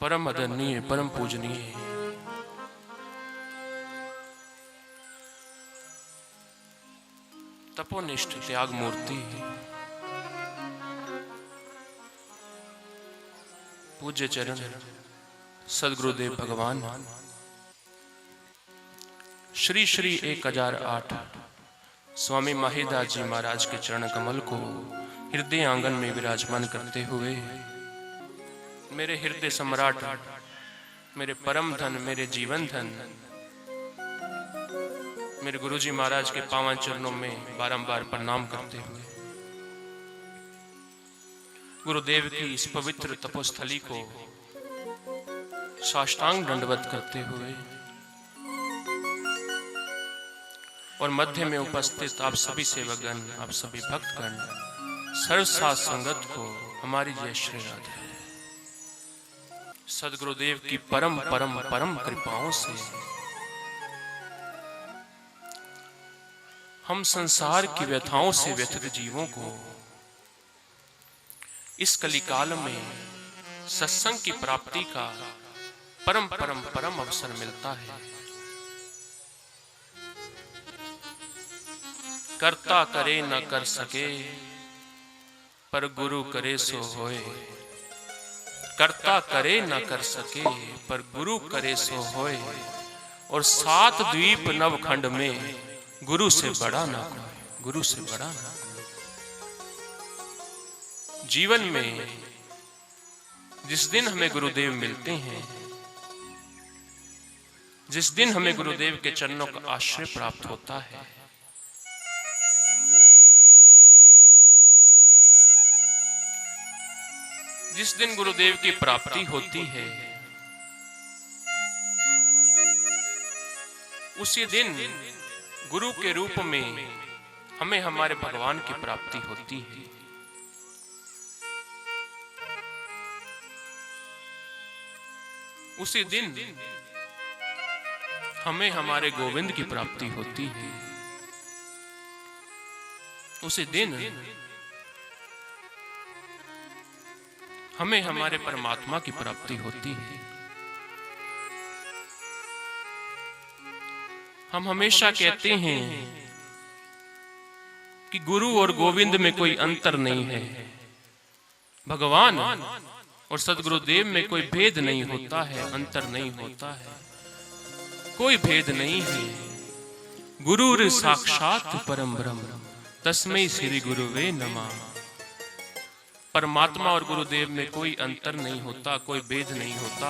परम आदरणीय, परम पूजनीय तपोनिष्ठ त्याग मूर्ति पूज्य चरण सदगुरुदेव भगवान श्री श्री 1008 स्वामी माहिदास जी महाराज के चरण कमल को हृदय आंगन में विराजमान करते हुए मेरे हृदय सम्राट, मेरे परम धन, मेरे जीवन धन, मेरे गुरुजी महाराज के पावन चरणों में बारंबार प्रणाम करते हुए गुरुदेव की इस पवित्र तपोस्थली को साष्टांग दंडवत करते हुए और मध्य में उपस्थित आप सभी सेवकगण, आप सभी भक्तगण, सर्व साथ संगत को हमारी जय श्री राधे। सदगुरुदेव की परम परम परम कृपाओं से हम संसार की व्यथाओं से व्यथित जीवों को इस कलिकाल में सत्संग की प्राप्ति का परम परम परम अवसर मिलता है। कर्ता करे न कर सके पर गुरु करे सो होए, कर्ता करे न कर सके पर गुरु करे सो होए, और 7 द्वीप नवखंड में गुरु से बड़ा ना कोई, गुरु से बड़ा ना कोई। जीवन में जिस दिन हमें गुरुदेव मिलते हैं, जिस दिन हमें गुरुदेव के चरणों का आश्रय प्राप्त होता है, जिस दिन गुरुदेव की प्राप्ति होती है, उसी दिन गुरु के रूप में हमें हमारे भगवान की प्राप्ति होती है। उसी दिन हमें हमारे गोविंद की प्राप्ति होती है। उसी दिन हमें हमारे परमात्मा की प्राप्ति होती है। हम हमेशा कहते हैं कि गुरु और गोविंद में कोई अंतर नहीं है, भगवान और सदगुरुदेव में कोई भेद नहीं होता है, अंतर नहीं होता है, कोई भेद नहीं है। गुरुर साक्षात परम ब्रह्म तस्मै श्री गुरुवे नमः। परमात्मा और गुरुदेव में कोई अंतर नहीं होता, कोई भेद नहीं होता।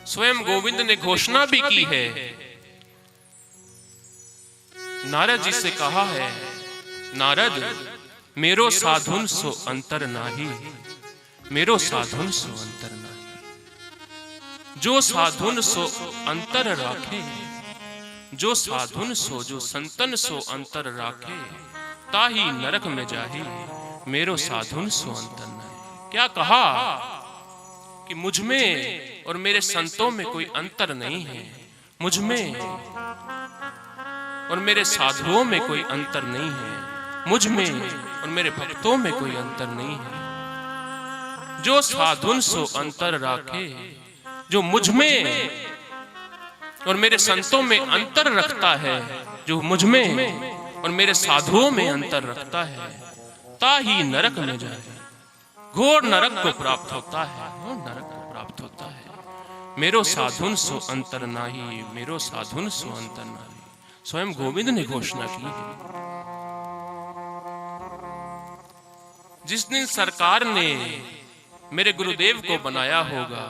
स्वयं गोविंद ने घोषणा भी की है, नारद जी से कहा है, नारद मेरो साधुन सो अंतर नाही, मेरो साधुन सो अंतर नाही। जो साधुन सो अंतर राखे, जो साधुन सो, जो संतन सो अंतर राखे, ताही नरक में जाही, मेरो साधुन सो अंतर नहीं। क्या कहा कि मुझ में और मेरे संतों में कोई अंतर नहीं है, मुझ में और मेरे साधुओं में कोई अंतर नहीं है, मुझ में और मेरे भक्तों में कोई अंतर नहीं है। जो साधुन सो अंतर राखे, जो मुझ में और मेरे संतों में अंतर रखता है, जो मुझ में और मेरे साधुओं में अंतर रखता है, ताही नरक में जाए, घोर नरक को प्राप्त होता है, घोर नरक को प्राप्त होता है। मेरो साधुन सो अंतर नाही, मेरो साधुन सो अंतर नाही। स्वयं गोविंद ने घोषणा की है। जिस दिन सरकार ने मेरे गुरुदेव को बनाया होगा,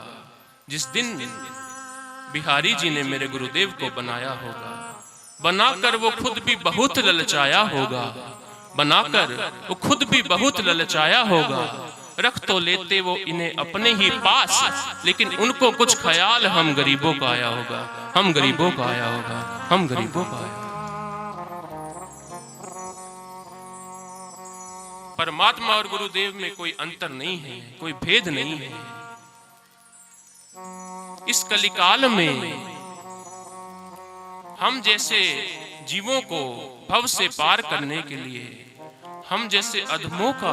जिस दिन बिहारी जी ने मेरे गुरुदेव को बनाया होगा, बनाकर वो खुद भी बहुत ललचाया होगा, बनाकर वो खुद भी बहुत ललचाया होगा। रख तो लेते वो इन्हें अपने ही पास, लेकिन उनको कुछ ख्याल हम गरीबों का आया होगा, हम गरीबों का आया होगा, हम गरीबों का आया। परमात्मा और गुरुदेव में कोई अंतर नहीं है, कोई भेद नहीं है। इस कलिकाल में हम जैसे जीवों को भव से पार करने के लिए, हम जैसे अधमों का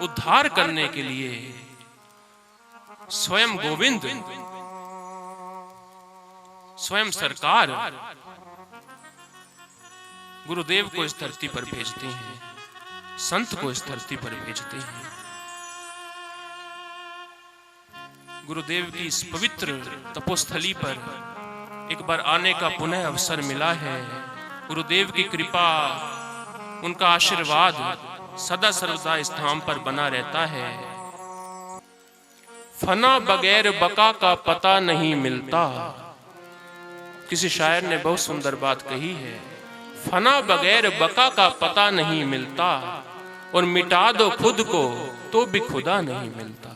उद्धार करने के लिए स्वयं गोविंद, स्वयं सरकार गुरुदेव को इस धरती पर भेजते हैं, संत को इस धरती पर भेजते हैं। गुरुदेव की इस पवित्र तपोस्थली पर एक बार आने का पुनः अवसर मिला है। गुरुदेव की कृपा, उनका आशीर्वाद सदा सर्वदा इस धाम पर बना रहता है। फना बगैर बका का पता नहीं मिलता। किसी शायर ने बहुत सुंदर बात कही है, फना बगैर बका का पता नहीं मिलता, और मिटा दो खुद को तो भी खुदा नहीं मिलता।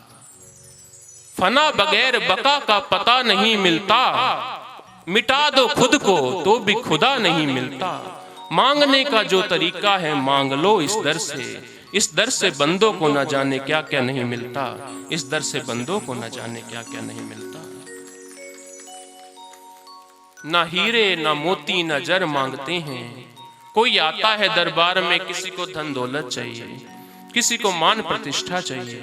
फना बगैर बका का पता नहीं मिलता, मिटा दो खुद को तो भी खुदा नहीं मिलता। मांगने का जो तरीका है मांग लो इस दर से, इस दर से बंदों को न जाने क्या क्या नहीं मिलता, इस दर से बंदों को न जाने क्या क्या नहीं मिलता। ना हीरे ना मोती ना जर मांगते हैं। कोई आता है दरबार में, किसी को धन दौलत चाहिए, किसी को मान प्रतिष्ठा चाहिए,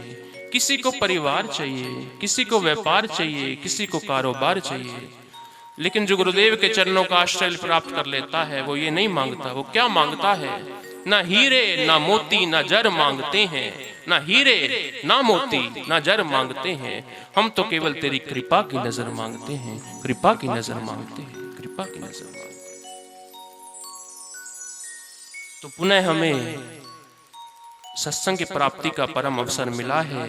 किसी को परिवार चाहिए, किसी को व्यापार चाहिए, किसी को कारोबार चाहिए। लेकिन जो गुरुदेव के चरणों का आश्रय प्राप्त कर लेता है वो ये नहीं मांगता। वो क्या मांगता है? ना हीरे ना मोती ना जर मांगते हैं, ना हीरे ना मोती ना जर मांगते हैं। हम तो केवल तेरी कृपा की नजर मांगते हैं, कृपा की नजर मांगते हैं, कृपा की नजर मांगते हैं। तो पुनः हमें सत्संग की प्राप्ति का परम अवसर मिला है।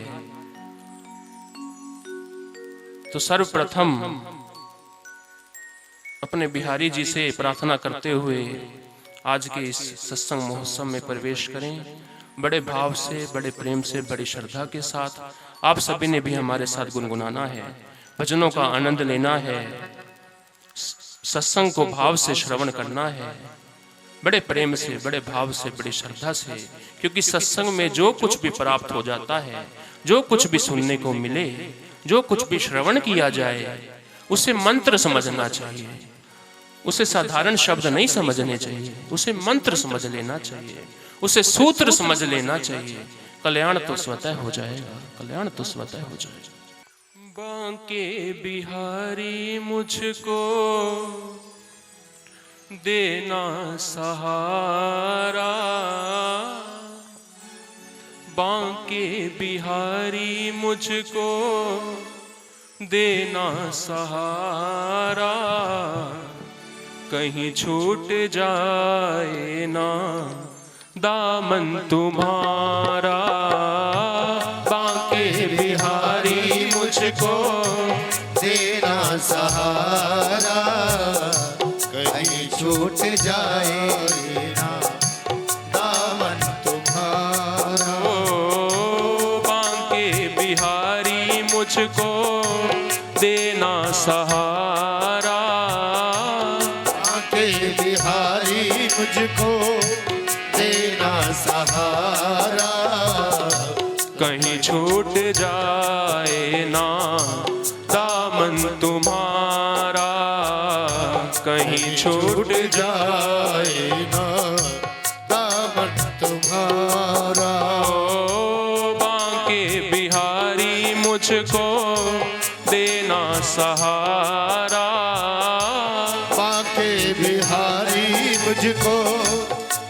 तो सर्वप्रथम अपने बिहारी जी से प्रार्थना करते हुए आज के इस सत्संग महोत्सव में प्रवेश करें। बड़े भाव से, बड़े प्रेम से, बड़ी श्रद्धा के साथ आप सभी ने भी हमारे साथ गुनगुनाना है, भजनों का आनंद लेना है, सत्संग को भाव से श्रवण करना है, बड़े प्रेम से, बड़े भाव से, बड़ी श्रद्धा से। क्योंकि सत्संग में जो कुछ भी प्राप्त हो जाता है, जो कुछ भी सुनने को मिले, जो कुछ भी श्रवण किया जाए, उसे मंत्र समझना चाहिए, उसे साधारण शब्द नहीं समझने चाहिए, उसे मंत्र समझ लेना चाहिए, उसे सूत्र समझ लेना चाहिए। कल्याण तो स्वतः हो जाएगा, कल्याण तो स्वतः हो जाएगा। बांके बिहारी मुझको देना सहारा, बांके बिहारी मुझको देना सहारा। कहीं छूट जाए ना दामन तुम्हारा, बांके बिहारी मुझको देना सहारा। कहीं छूट जाए ना दामन तुम्हारा। ओ बांके बिहारी मुझको देना सहारा, बांके बिहारी मुझको देना सहारा। कहीं छूट जाए ना दामन तुम्हारा, कहीं छूट जाए ना दामन तुम्हारा। ओ बांके बिहारी मुझको देना सहारा, बांके बिहारी मुझको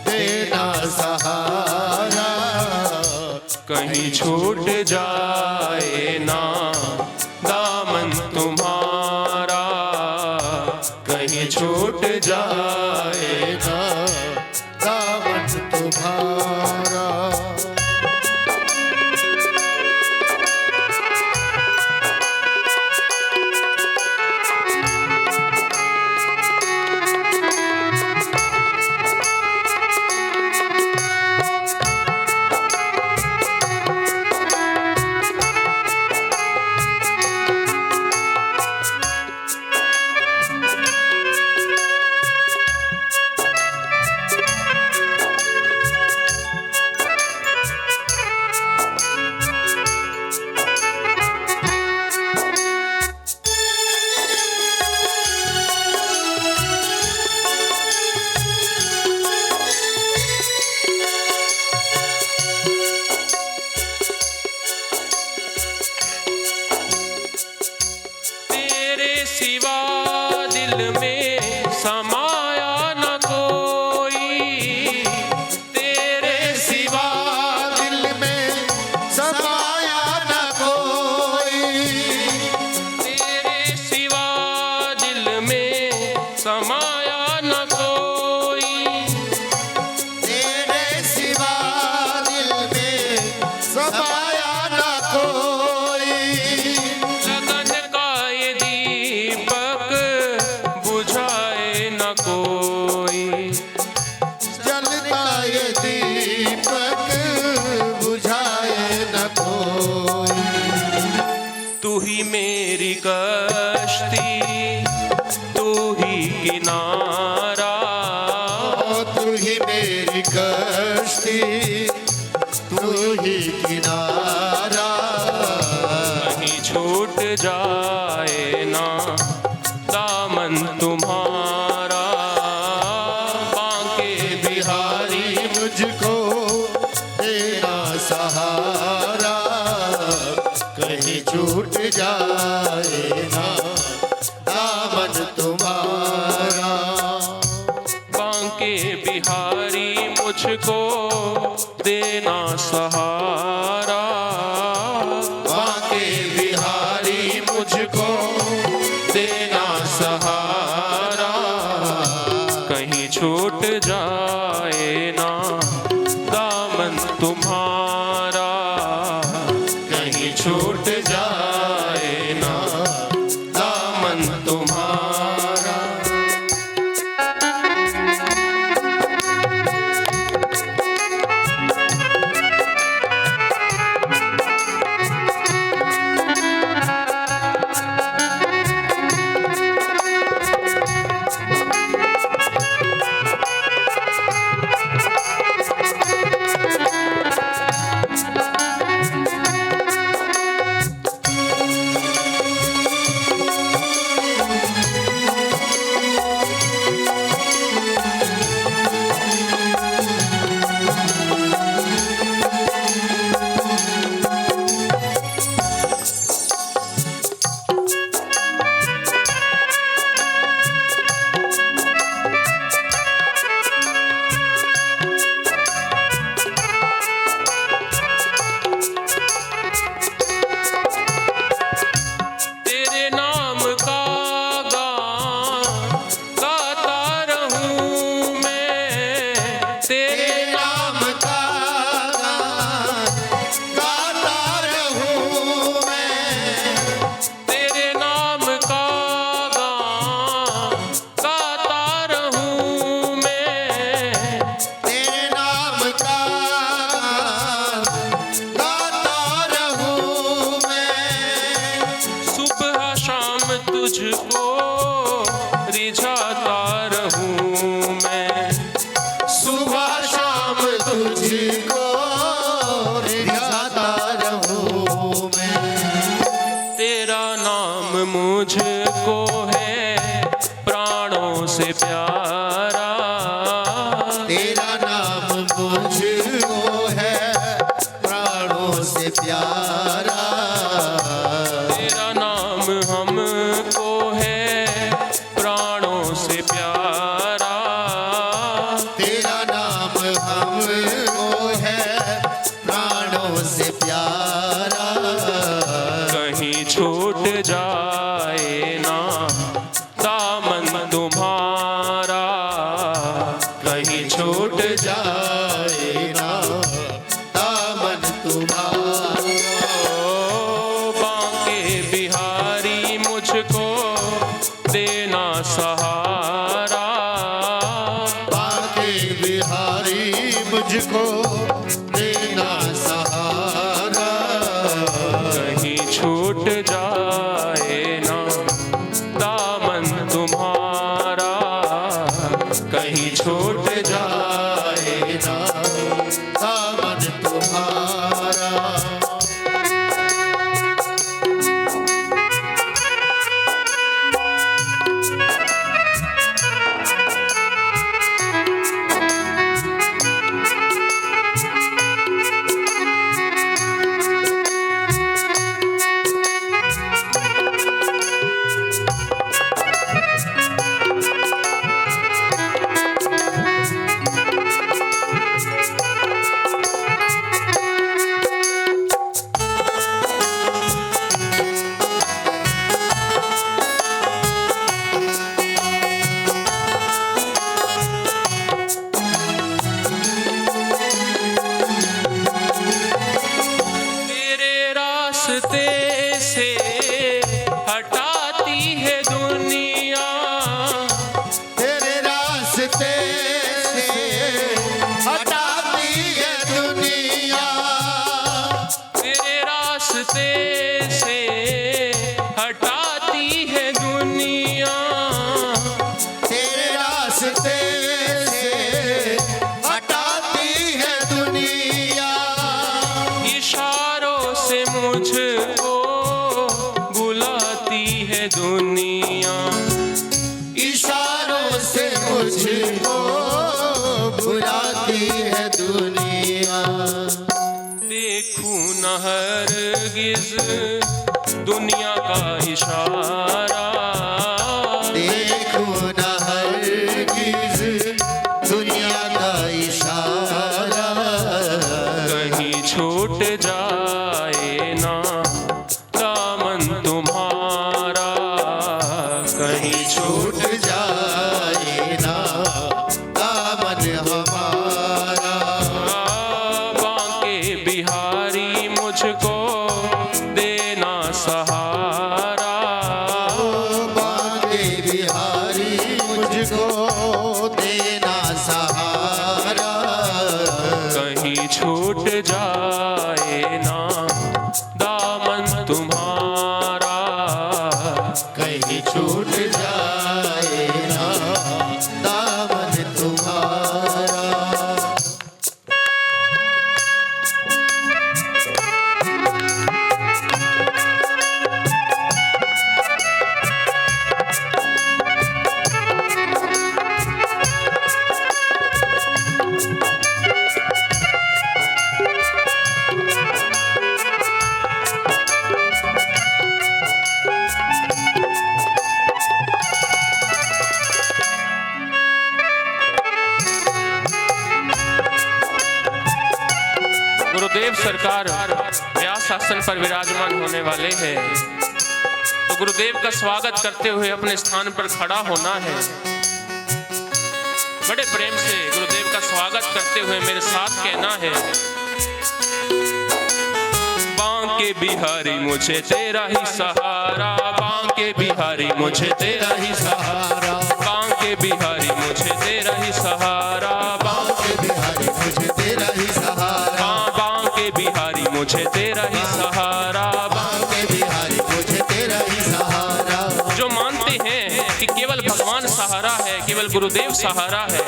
देना सहारा। कहीं छूट जाए ना दामन तुम्हारा, कहीं छूट जाए ना दामन तुम्हारा। में समाया न कोई, तेरे सिवा दिल में समाया न कोई, तेरे सिवा दिल में समाया न कोई, तेरे सिवा दिल में समाया न कोई। लगन का ये दीपक बुझाए न कोई, जलता ये दीपक बुझाए न कोई। तू ही मेरी कश्ती, तू ही किनारा, तू ही मेरी कश्ती, तू ही किनारा। कहीं छूट जाए ना दामन तुम्हारा, बांके बिहारी मुझको देना सहारा, कहीं छूट जाए ना दामन तुम्हारा। बांके बिहारी मुझको देना सहारा, बांके बिहारी मुझको देना सहारा, कहीं छूट जाए ना दामन तुम्हारा, कहीं छूट जाए ना दामन तुम्हारा। तेरे नाम का गान गाता रहूं मैं, तेरे नाम का गाता रहूं मैं, तेरे नाम का गान गाता रहूं मैं, तेरे नाम का गाता रहूं मैं। सुबह शाम तुझको रिझाता रहूं मैं, सुबह शाम तुझको रिझाता रहूं मैं। तेरा नाम मुझको है प्राणों से प्यारा, तेरा नाम मुझको है प्राणों से प्यारा। तेरा नाम हमको है प्राणों से प्यारा, तेरा नाम हमको है प्राणों से प्यारा। कहीं छूट जाए ना दामन तुम्हारा, कहीं छूट जाए ना दामन तुम्हारा। बांके बिहारी मुझको हटाती है दुनिया, तेरे रास्ते से हटाती है दुनिया, तेरे रास्ते से हटाती है दुनिया, तेरे रास्ते से हटाती है दुनिया, इशारों से मुझको बुलाती है दुनिया, इशारों से मुझको बुलाती है दुनिया। देखूं न हरगिज़ दुनिया का इशारा, देखूं न हरगिज़ दुनिया का इशारा, कहीं छूट जाए ना दामन तुम्हारा, कहीं छूट छूट जाए ना दामन हमारा, बांके बिहारी मुझको देना सहारा, बांके बिहारी मुझको देना सहारा, कहीं छूट जाए ना दामन तुम्हारा, कहीं छूट जाए ना दामन तुम्हारा। गुरुदेव सरकार व्यास आसन पर विराजमान होने वाले हैं, तो गुरुदेव का स्वागत करते हुए अपने स्थान पर खड़ा होना है। बड़े प्रेम से गुरुदेव का स्वागत करते हुए मेरे साथ कहना है, बांके बिहारी मुझे तेरा ही सहारा, बांके बिहारी मुझे तेरा ही सहारा, बांके बिहारी मुझे तेरा ही सहारा, बांके बिहारी मुझे तेरा ही सहारा, बांके बिहारी मुझे तेरा ही सहारा, बांके बिहारी मुझे तेरा ही सहारा। जो मानते हैं कि केवल भगवान सहारा है, केवल गुरुदेव सहारा है,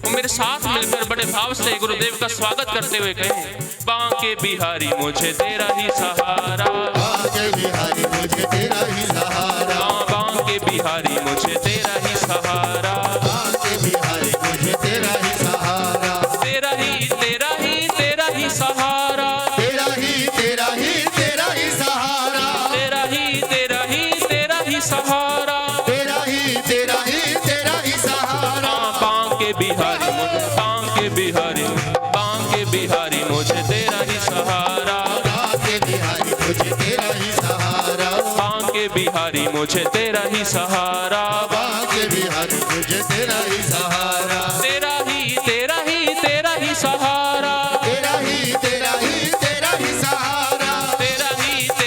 वो मेरे साथ मिलकर बड़े भाव से गुरुदेव का स्वागत करते हुए कहें, बांके बिहारी मुझे तेरा ही सहारा, बांके बिहारी मुझे तेरा ही सहारा, बांके बिहारी मुझे तेरा ही सहारा, बांके बिहारी मुझे तेरा ही सहारा, तेरा ही तेरा ही तेरा ही सहारा, तेरा ही तेरा ही तेरा ही सहारा, तेरा ही तेरा ही तेरा ही सहारा, तेरा ही तेरा ही तेरा ही सहारा। बांके बिहारी मुझे, बांके बिहारी, बांके बिहारी मुझे तेरा ही सहारा, बांके बिहारी मुझे तेरा ही सहारा, बांके बिहारी मुझे तेरा ही सहारा, बांके बिहारी मुझे तेरा ही सहारा, तेरा ही तेरा ही तेरा ही सहारा, तेरा ही तेरा ही तेरा ही सहारा, तेरा ही तेरा ही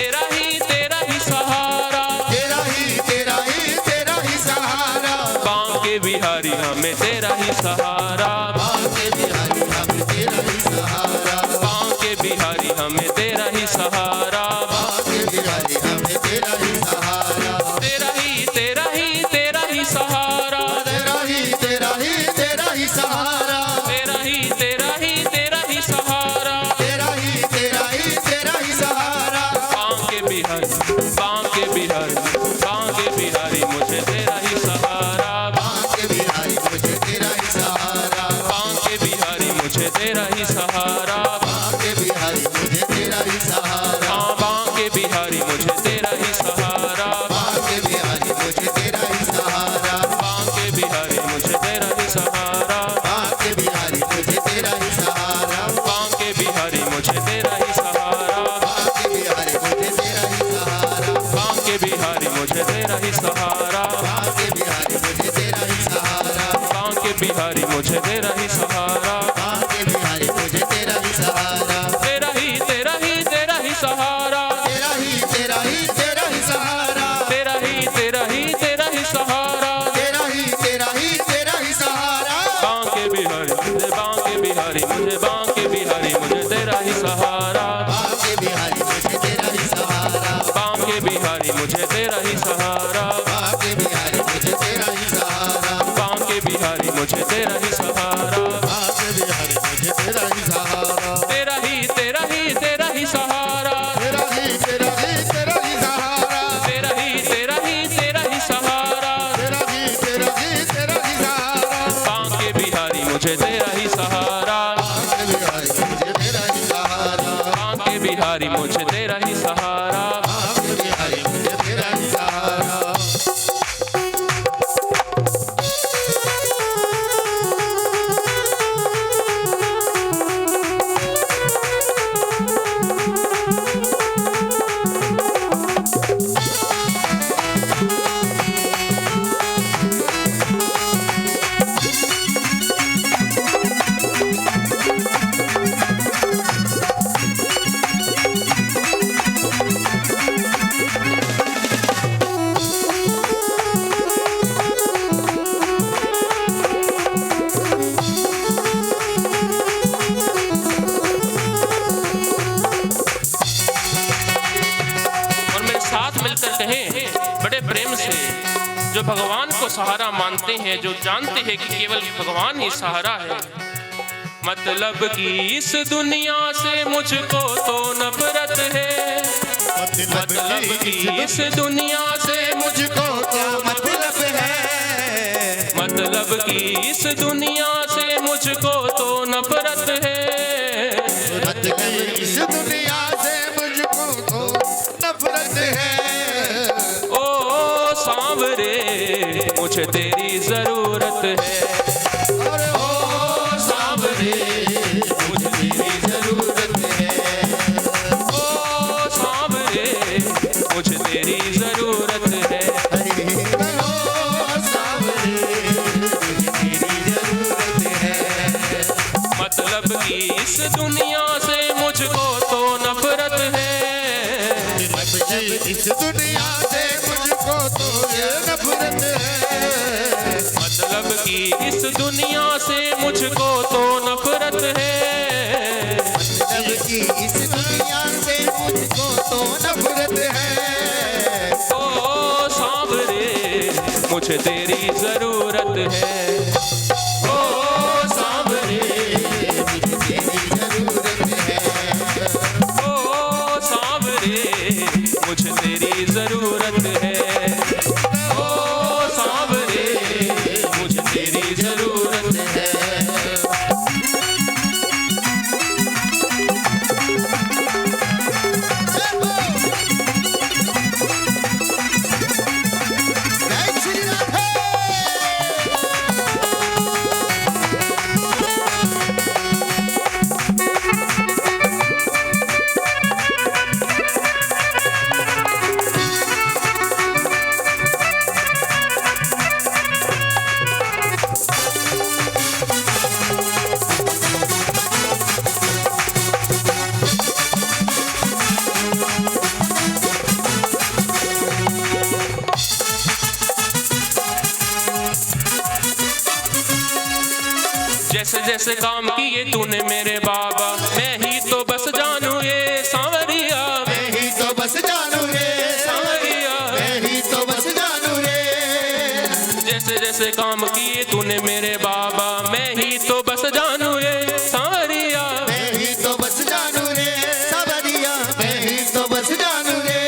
तेरा ही सहारा, तेरा ही तेरा ही तेरा ही सहारा। बांके बिहारी हमें तेरा ही सहारा, बांके बिहारी हमें तेरा ही सहारा, बांके बिहारी हमें तेरा ही सहारा, बांके बिहारी हमें तेरा ही सहारा, तेरा ही तेरा ही तेरा ही सहारा, तेरा ही तेरा ही तेरा ही सहारा, तेरा ही तेरा ही तेरा ही सहारा, तेरा ही तेरा ही तेरा ही सहारा। बांके बिहारी, बांके बिहारी, बांके बिहारी मुझे तेरा ही सहारा, बांके बिहारी मुझे तेरा ही सहारा, बांके बिहारी मुझे तेरा ही सहारा, बांके बिहारी मुझे तेरा ही सहारा, बांके बिहारी मुझे तेरा ही सहारा, बांके बिहारी मुझे तेरा ही सहारा, बांके बिहारी मुझे तेरा ही सहारा, बांके बिहारी मुझे तेरा ही सहारा, बांके बिहारी मुझे तेरा ही सहारा, बांके बिहारी मुझे तेरा ही सहारा, बांके बिहारी मुझे तेरा ही सहारा, बांके बिहारी मुझे तेरा ही सहारा, बांके बिहारी मुझे तेरा ही सहारा, बांके बिहारी मुझे तेरा ही सहारा, तेरा ही तेरा ही तेरा ही सहारा, तेरा ही तेरा ही तेरा ही सहारा, सहारा, बांके बिहारी मुझे तेरा ही सहारा, बांके बिहारी मुझे तेरा ही सहारा, बांके बिहारी मुझे तेरा ही सहारा, तेरा ही तेरा ही तेरा ही सहारा, तेरा ही तेरा ही तेरा ही सहारा, तेरा ही तेरा ही तेरा ही सहारा, तेरा ही तेरा ही तेरा ही सहारा, बांके बिहारी मुझे तेरा ही सहारा, बांके बिहारी मुझे तेरा ही सहारा, बांके बिहारी मुझे तेरा ही सहारा। बांके बिहारी मुझे तेरा ही सहारा। मिलकर कहें बड़े प्रेम से, जो भगवान को सहारा मानते हैं, जो जानते हैं कि केवल भगवान ही सहारा है। मतलब कि इस दुनिया से मुझको तो नफरत है, मतलब कि इस दुनिया से मुझको तो मतलब है, मतलब कि इस दुनिया से मुझको तो नफरत है, इस दुनिया से मुझको तो नफरत है। ओ सांवरे मुझे तेरी जरूरत है, अरे ओ सांवरे मुझे तेरी जरूरत है, ओ सांवरे मुझे तेरी जरूरत है। ओ सांवरे मुझे तेरी जरूरत है। मतलब कि इस दुनिया से मुझको तो नफरत है, इस दुनिया से मुझको तो ये नफरत है, मतलब कि इस दुनिया से मुझको तो नफरत है, मतलब कि इस दुनिया से मुझको तो नफरत है। ओ सांवरे मुझे तेरी जरूरत है, ओ सांवरे मुझे तेरी जरूरत है, ओ सांवरे मुझे तेरी जरूरत है, ओ सांवरे मुझे तेरी जरूरत है। जय श्री राधे। जैसे जैसे काम किए तूने मेरे बाबा, मैं ही तो बस जानू ये सांवरिया, मैं ही तो बस जानू रे, सांवरिया। मैं ही तो बस जानू रे, जैसे जैसे काम किए तूने मेरे बाबा, मैं ही तो बस जानू ये सांवरिया, मैं ही तो बस जानू रे, सावरिया, मैं ही तो बस जानू रे,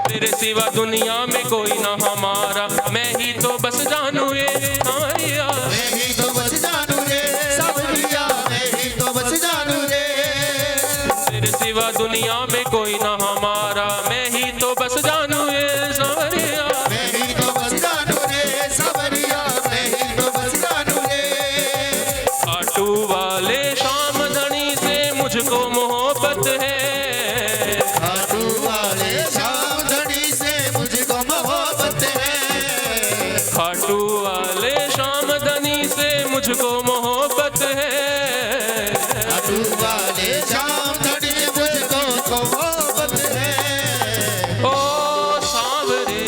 तेरे सिवा दुनिया में कोई ना हमारा, मैं ही तो बस जानू ये सांवरिया, मैं ही तो बस जानू रे, सावरिया, मैं ही तो बस जानू रे, तेरे सिवा दुनिया में कोई ना हमारा, मैं ही तो बस जानू ये सांवरिया, मैं ही तो बस जानू रे, सावरिया, मैं ही तो बस जानू रे, खाटू वाले शाम धनी से मुझको मोहब्बत है, खाटू वाले श्याम धनी से मुझको मोहब्बत है, खाटू वाले शाम धनी से मुझको मोहब्बत है, खाटू वाले श्याम धनी से मुझको मोहब्बत है। ओ सांवरे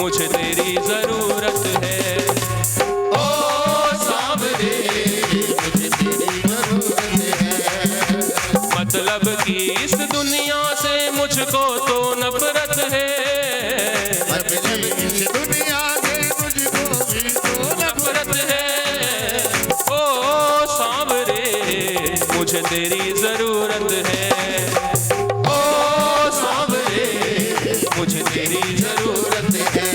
मुझे तेरी जरूरत है, ओ सांवरे मुझे तेरी जरूरत है, मतलब कि इस दुनिया से मुझको तो नफरत है, मतलब इस दुनिया से मुझको भी तो नफरत है। ओ सांवरे मुझे तेरी जरूरत है। ओ सांवरे मुझे तेरी जरूरत है।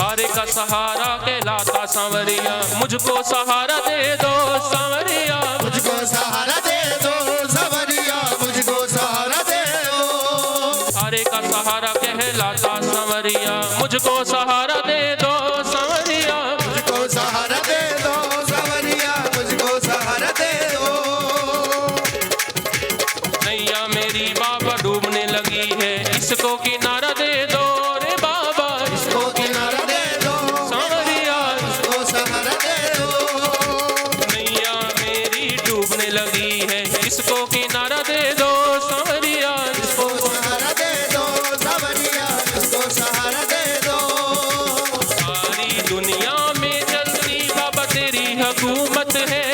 हारे का सहारा कहलाता सांवरिया, मुझको सहारा दे दो सांवरिया। मुझको सहारा दे दो सांवरिया, मुझको सहारा दे दो। हारे का सहारा कहलाता सांवरिया, मुझको सहारा दे दो सांवरिया। मुझको सहारा दे दो सांवरिया, मुझको सहारा दे दो। नैया मेरी बाबा डूबने लगी है, इसको किनारा दे दो रे बाबा। इसको किनारा दे दो सांवरिया, इसको सहारा दे दो। नैया मेरी डूबने लगी है, इसको किनारा दे दो सांवरिया। इसको सहारा दे दो सांवरिया, इसको सहारा दे दो। सारी दुनिया में चलती बाबा तेरी हुकूमत है।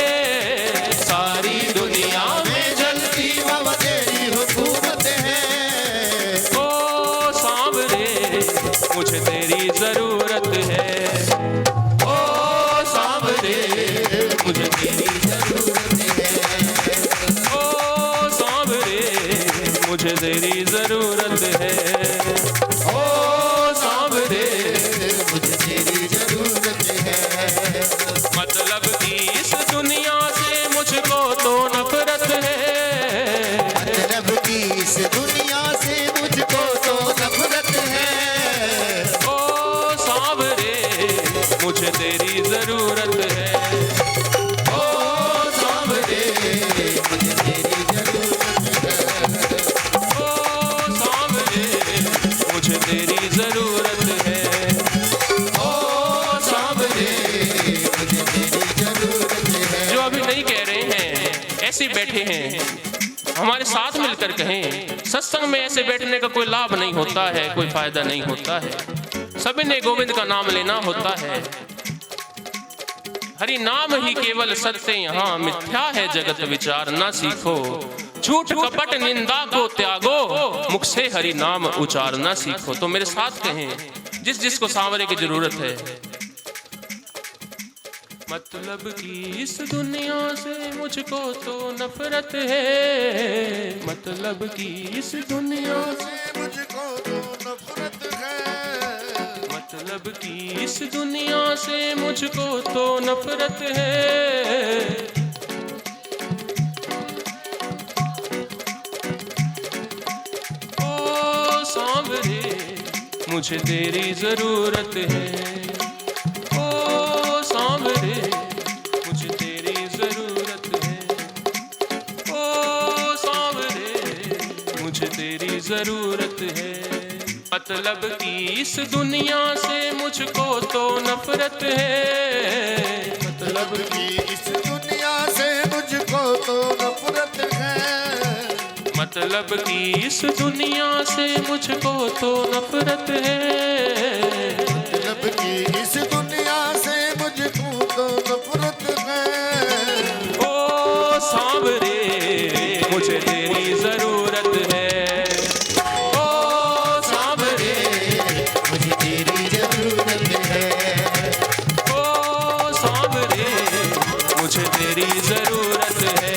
सारी दुनिया में चलती बाबा तेरी हुकूमत है। ओ सांवरे मुझे तेरी जरूरत है। ओ सांवरे मुझे तेरी जरूरत है। ओ सांवरे मुझे तेरी जरूरत है। ओ सांवरे मुझे तेरी जरूरत है। मतलब कि इस दुनिया से मुझको तो नफरत है। मतलब कि इस दुनिया से मुझको तो नफरत है। ओ सांवरे मुझे तेरी जरूरत है। ओ सांवरे मुझे तेरी जरूरत है। ओ सांवरे मुझे तेरी जरूरत है। ओ सांवरे मुझे तेरी जरूरत है। जो अभी नहीं कह रहे हैं ऐसे ही बैठे हैं, हमारे साथ मिलकर कहें। सत्संग में ऐसे बैठने का कोई लाभ नहीं होता है, कोई फायदा नहीं होता है। सभी ने गोविंद का नाम लेना होता है। हरि नाम ही केवल सत्य, यहाँ मिथ्या है जगत विचार ना सीखो। झूठ कपट निंदा को त्यागो, मुख से हरि नाम उचारना सीखो। तो मेरे साथ कहें, जिस जिसको सांवरे की जरूरत है। मतलब कि इस दुनिया से मुझको तो नफरत है। मतलब कि इस दुनिया से मुझको तो नफरत है। मतलब कि इस दुनिया से मुझको तो नफरत है। ओ सांवरे मुझे तेरी जरूरत है। ओ सांवरे मुझे तेरी जरूरत है। ओ सांवरे मुझे तेरी जरूरत है। मतलब कि इस दुनिया से मुझको तो नफरत है। मतलब कि इस दुनिया से मुझको तो नफरत है। मतलब कि इस दुनिया से मुझको तो नफरत है। मतलब कि इस दुनिया से मुझको तो नफरत है। ओ सांवरे मुझे तेरी जरूरत है। ओ सांवरे मुझे तेरी जरूरत है। ओ सांवरे मुझे तेरी जरूरत है।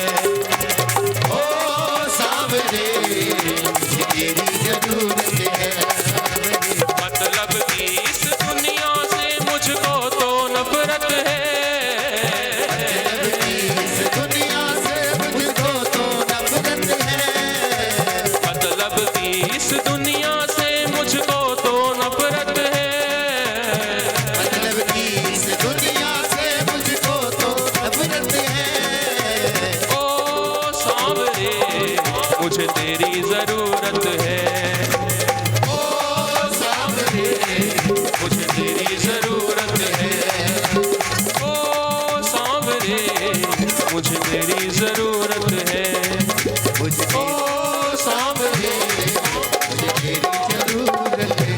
ओ सांवरे मुझे तेरी जरूरत है। मतलब कि इस दुनिया से मुझको तो नफरत है। इस दुनिया से मुझको तो नफरत है। मतलब कि इस दुनिया से मुझको तो नफरत है। मतलब कि इस दुनिया से मुझको तो नफरत तेरी जरूरत है। ओ सांवरे मुझे तेरी जरूरत है। ओ सांवरे मुझे तेरी जरूरत है। मुझको सांवरे मुझे तेरी जरूरत है।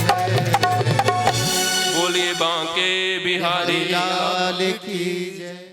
बोलिए बांके बिहारी लाल की जय।